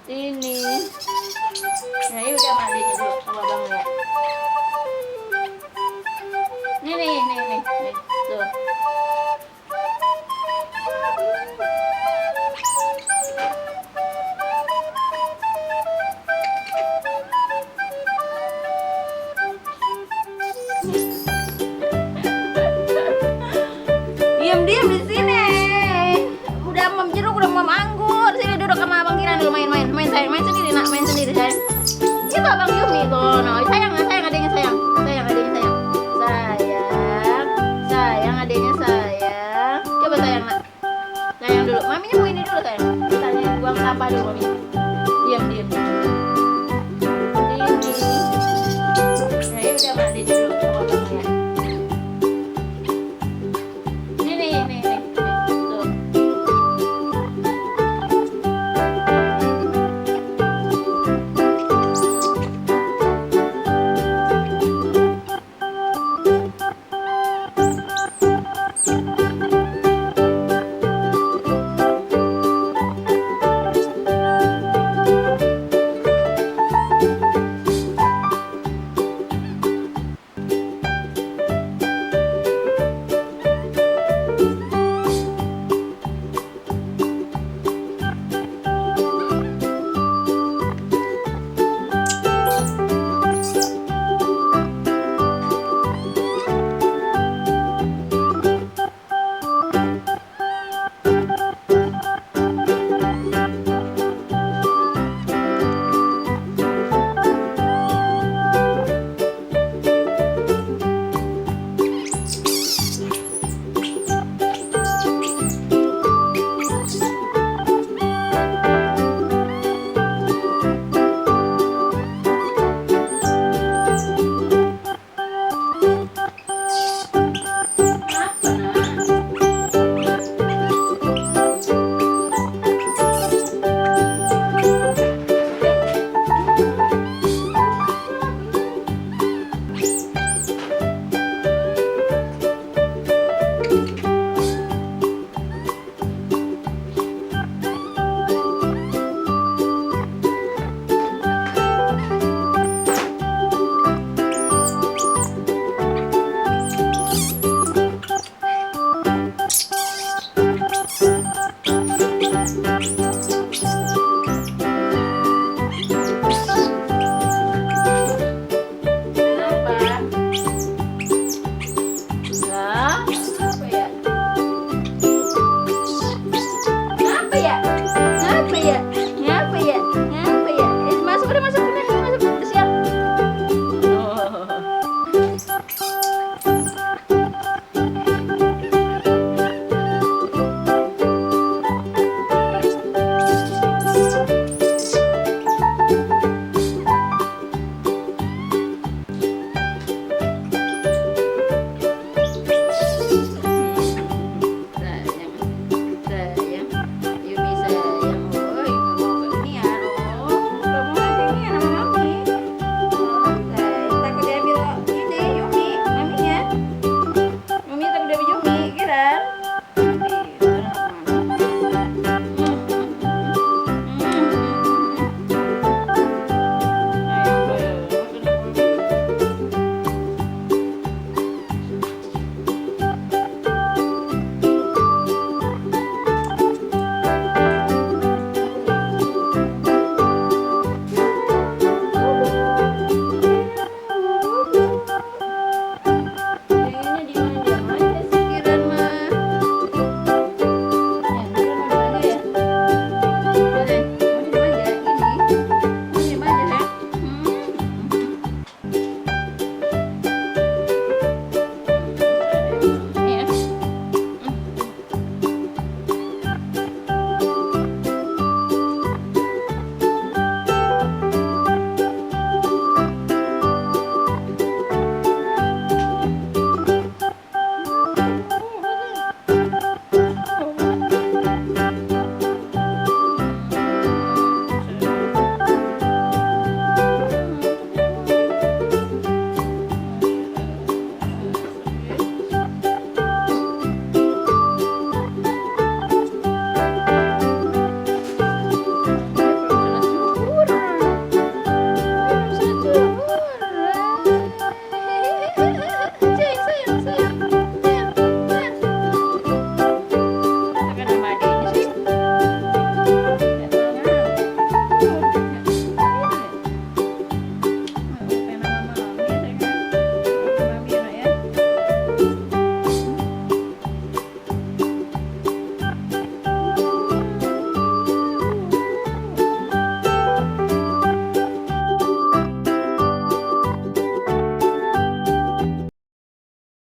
Ini. Nah, ini udah mandi dulu sama Bang ya. Nih. Tuh. Diam di sini. Udah mam jeruk, udah mam anggur. Sini duduk sama Abang Kiran dulu main sayang. Main sendiri nak, main sendiri sayang. Itu Abang Yumi tuh. No, sayang adiknya sayang. Sayang adiknya sayang. Sayang adiknya sayang. Coba sayang nak. Sayang dulu. Maminya mau ini dulu sayang. Tanya buang sampah dulu mami. Diam. Ini.